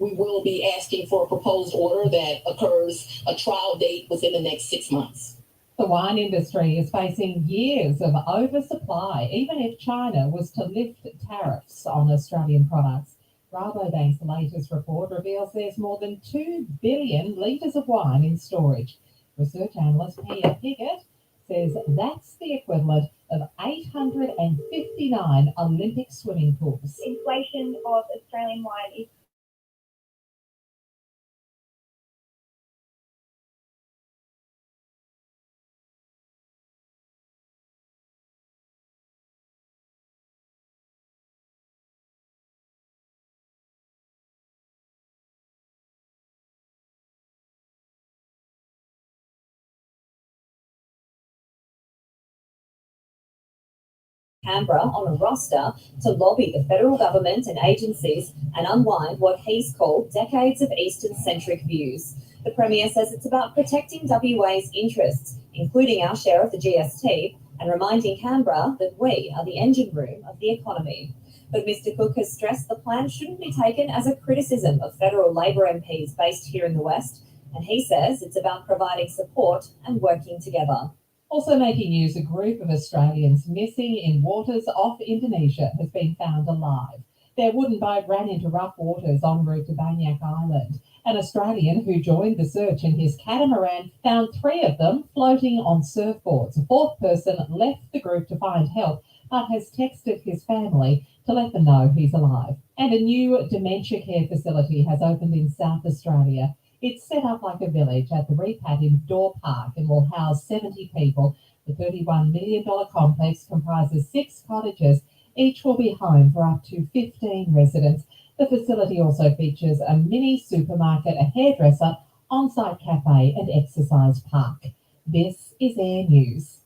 we will be asking for a proposed order that occurs a trial date within the next 6 months. The wine industry is facing years of oversupply, even if China was to lift tariffs on Australian products. Rabobank's latest report reveals there's more than 2 billion litres of wine in storage. Research analyst Pia Piggott says that's the equivalent of 859 Olympic swimming pools. Inflation of Australian wine is Canberra on a roster to lobby the federal government and agencies and unwind what he's called decades of Eastern-centric views. The Premier says it's about protecting WA's interests, including our share of the GST, and reminding Canberra that we are the engine room of the economy. But Mr Cook has stressed the plan shouldn't be taken as a criticism of federal Labor MPs based here in the West, and he says it's about providing support and working together. Also making news, a group of Australians missing in waters off Indonesia has been found alive. Their wooden boat ran into rough waters en route to Banyak Island. An Australian who joined the search in his catamaran found 3 of them floating on surfboards. A 4th person left the group to find help, but has texted his family to let them know he's alive. And a new dementia care facility has opened in South Australia. It's set up like a village at the Repat Indoor Park and will house 70 people. The $31 million complex comprises 6 cottages. Each will be home for up to 15 residents. The facility also features a mini supermarket, a hairdresser, on-site cafe and exercise park. This is Air News.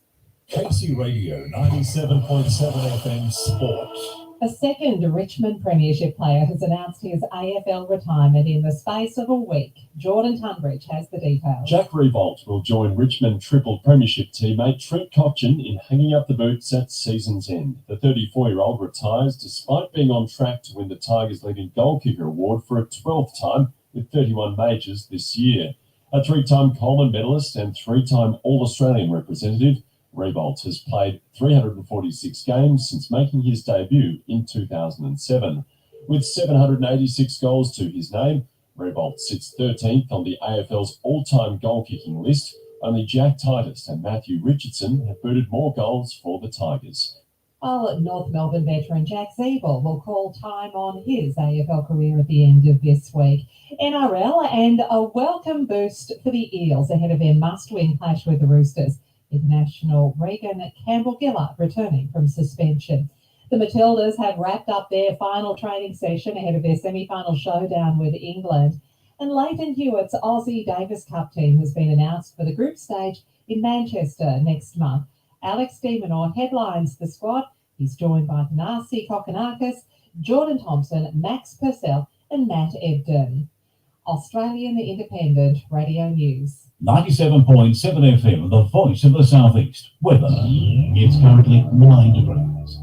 KC Radio 97.7 FM Sport. A second Richmond Premiership player has announced his AFL retirement in the space of a week. Jordan Tunbridge has the details. Jack Riewoldt will join Richmond Triple Premiership teammate Trent Cotchin in hanging up the boots at season's end. The 34-year-old retires despite being on track to win the Tigers' leading goal kicker award for a 12th time with 31 majors this year. A 3-time Coleman medalist and 3-time All-Australian representative, Riewoldt has played 346 games since making his debut in 2007. With 786 goals to his name, Riewoldt sits 13th on the AFL's all-time goal-kicking list. Only Jack Titus and Matthew Richardson have booted more goals for the Tigers. While North Melbourne veteran Jack Ziebell will call time on his AFL career at the end of this week. NRL and a welcome boost for the Eels ahead of their must-win clash with the Roosters. International Regan Campbell-Gillard returning from suspension. The Matildas have wrapped up their final training session ahead of their semi-final showdown with England. And Leighton Hewitt's Aussie Davis Cup team has been announced for the group stage in Manchester next month. Alex de Minaur headlines the squad. He's joined by Thanasi Kokonakis, Jordan Thompson, Max Purcell and Matt Ebden. Australian Independent Radio News. 97.7 FM, the voice of the southeast. Weather, it's currently 9 degrees.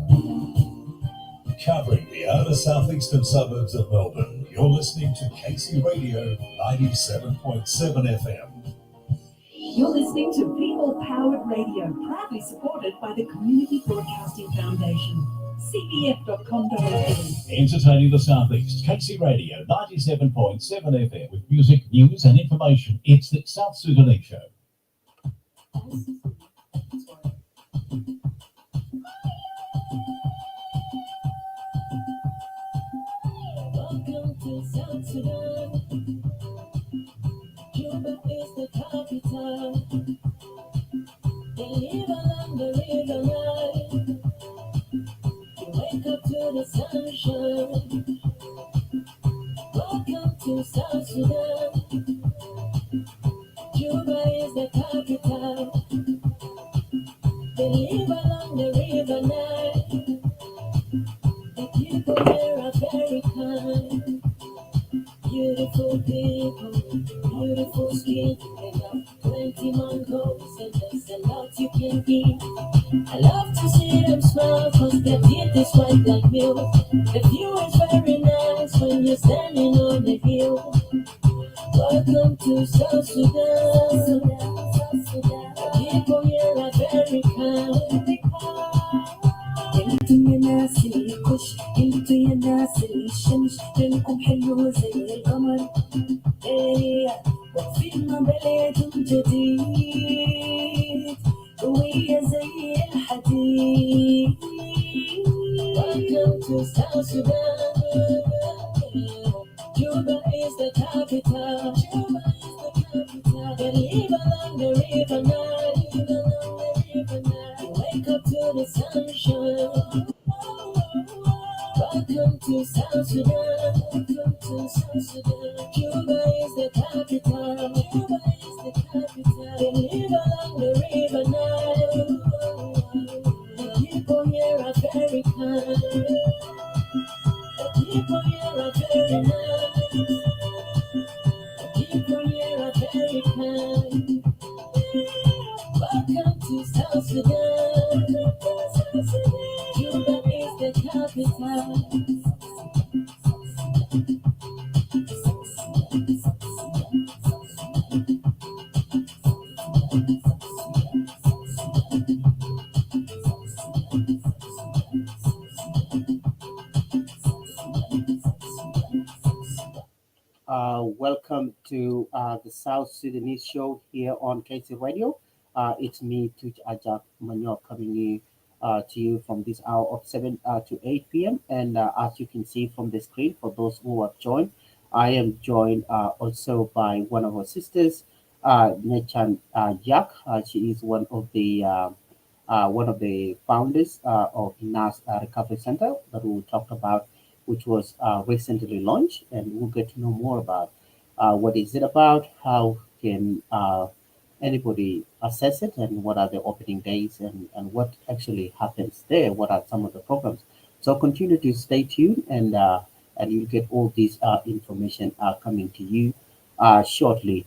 Covering the outer southeastern suburbs of Melbourne, you're listening to KC Radio 97.7 FM. You're listening to People Powered Radio, proudly supported by the Community Broadcasting Foundation. cbf.com.au. Entertaining the southeast, KC Radio 97.7 FM with music, news and information. It's the South Sudanese Show. Welcome to South Sudan. Juba is the capital. They live along the river Nile. Wake up to the sunshine. Welcome to South Sudan. Juba is the capital. They live along the river Nile. The people there are very kind. Beautiful people, beautiful skin. They have plenty mangoes and there's a lot you can eat. I love to see them smile cause their teeth is white like milk. The view is very nice when you're standing on the hill. Welcome to South Sudan. The people here are very kind. انتوا يا ناس الكش، انتوا يا ناس الشمس، لونكم حلو زي القمر. ايه واقفين بلد جديد، قوية زي الحديد. Welcome to South Sudan. Juba is the capital. Juba is the capital. They live along the river Nile. You wake up to the sunshine. Welcome to South Sudan. Welcome to South Sudan. Juba is the capital. Juba is the capital. They live along the river Nile. The people here are very kind. The people here are very nice. The people here are very kind. Welcome to South Sudan. Juba is the capital. Welcome to the South Sudanese show here on KC Radio. It's me, Tuj Ajak Manyor, coming to you from this hour of 7 to 8 p.m. And as you can see from the screen, for those who have joined, I am joined also by one of our sisters, Nechan Yak. She is one of the founders of NAS Recovery Center that we talked about, which was recently launched, and we'll get to know more about what is it about, how can anybody access it, and what are the opening days, and what actually happens there, what are some of the programs. So continue to stay tuned, and you'll get all this information coming to you shortly.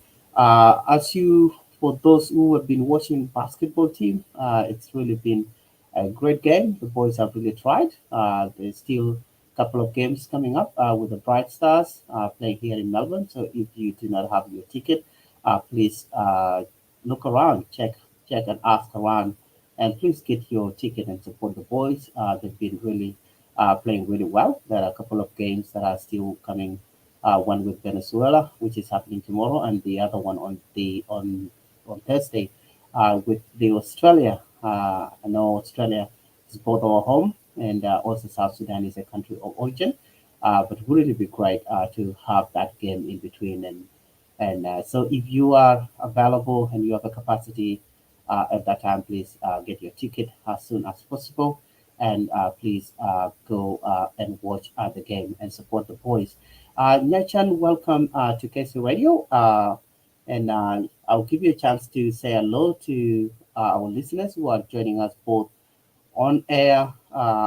For those who have been watching basketball team, it's really been a great game. The boys have really tried. There's still couple of games coming up with the Bright Stars playing here in Melbourne. So if you do not have your ticket, please look around, check and ask around, and please get your ticket and support the boys. They've been really playing really well. There are a couple of games that are still coming. One with Venezuela, which is happening tomorrow, and the other one on Thursday with the Australia. I know Australia is both our home, and also South Sudan is a country of origin. But it would really be great to have that game in between. And so if you are available and you have a capacity at that time, please get your ticket as soon as possible. And please go and watch the game and support the boys. Nyachan, welcome to KC Radio. And I'll give you a chance to say hello to our listeners who are joining us both on air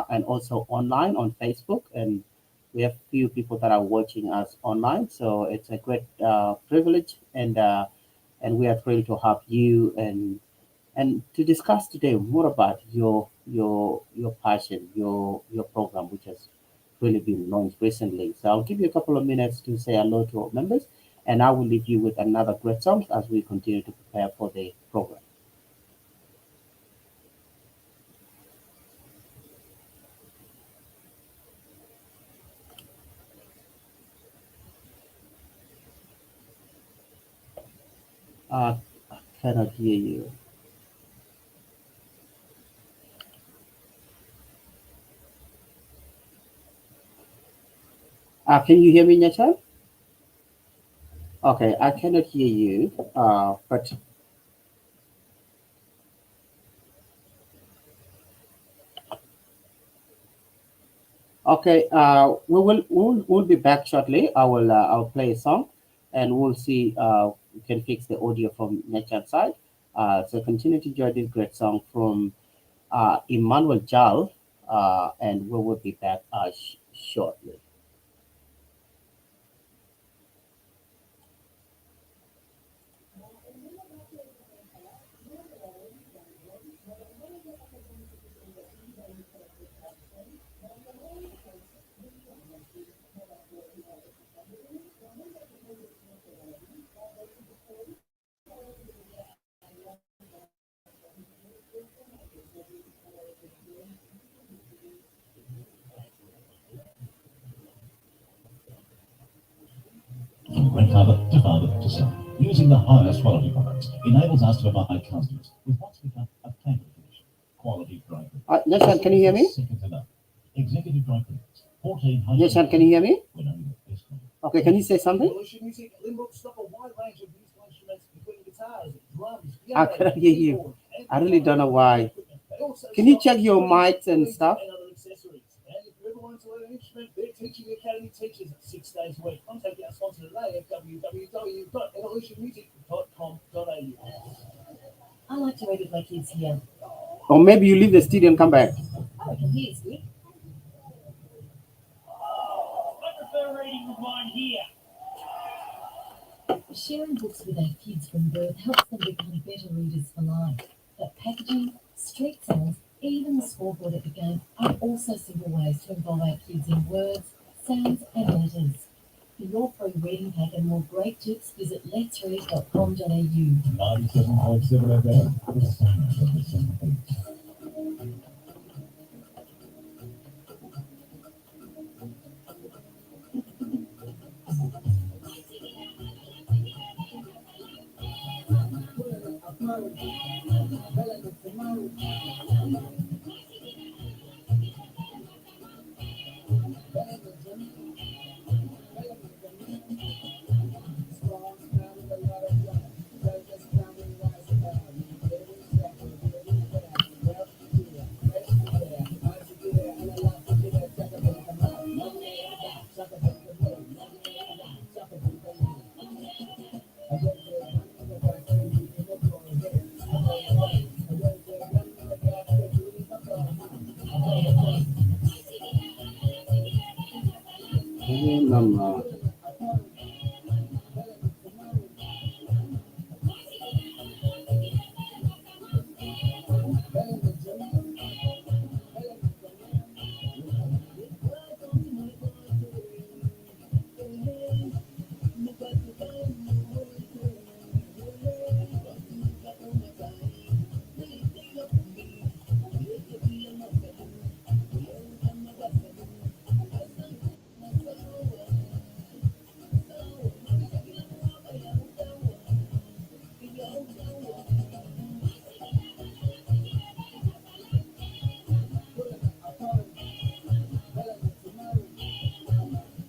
and also online on Facebook, and we have few people that are watching us online. So it's a great privilege, and we are thrilled to have you and to discuss today more about your passion, your program, which has really been launched recently. So I'll give you a couple of minutes to say hello to our members, and I will leave you with another great song as we continue to prepare for the program. I cannot hear you. Can you hear me, Nyachan? Okay, I cannot hear you, but okay. We'll be back shortly. I'll play a song, and we'll see. We can fix the audio from Nyachan's side. So continue to enjoy this great song from Emmanuel Jal, and we will be back shortly. mother to father to son. Using the highest quality products enables us to provide customers with what's become a family tradition. Quality dry cleaners. Yes, can you hear me? Second to none. Executive dry cleaners. 14 Yes, can you hear me? When only the best quality. Okay, can you say something? Evolution Music Limbook stock a wide range of musical instruments, including guitars, drums, I piano, cannot hear you. keyboard, I really don't know why. They also Can you stock check your instruments, mics and toys, stuff? and other accessories. And if you ever want to learn an instrument, their Teaching Academy teaches 6 days a week. Contact our sponsor today at www.evolutionmusic.com.au. I like to read with my kids here. Or maybe you leave the studio and come back. I reckon here's good. I prefer reading with mine here. Sharing books with our kids from birth helps them become better readers for life. But packaging, street signs, even the scoreboard at the game are also simple ways to involve our kids in words, sounds, and letters. For your free reading pack and more great tips, visit letsread.com.au. 97.7 FM. The sound of the summer beach.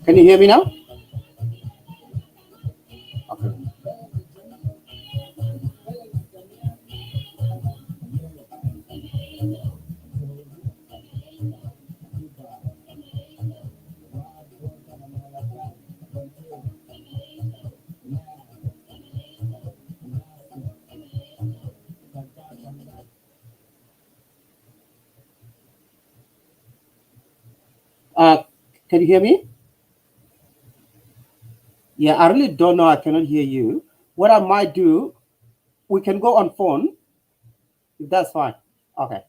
Can you hear me now? Okay. Can you hear me? Yeah, I really don't know. I cannot hear you. What I might do, we can go on phone. If that's fine. Okay.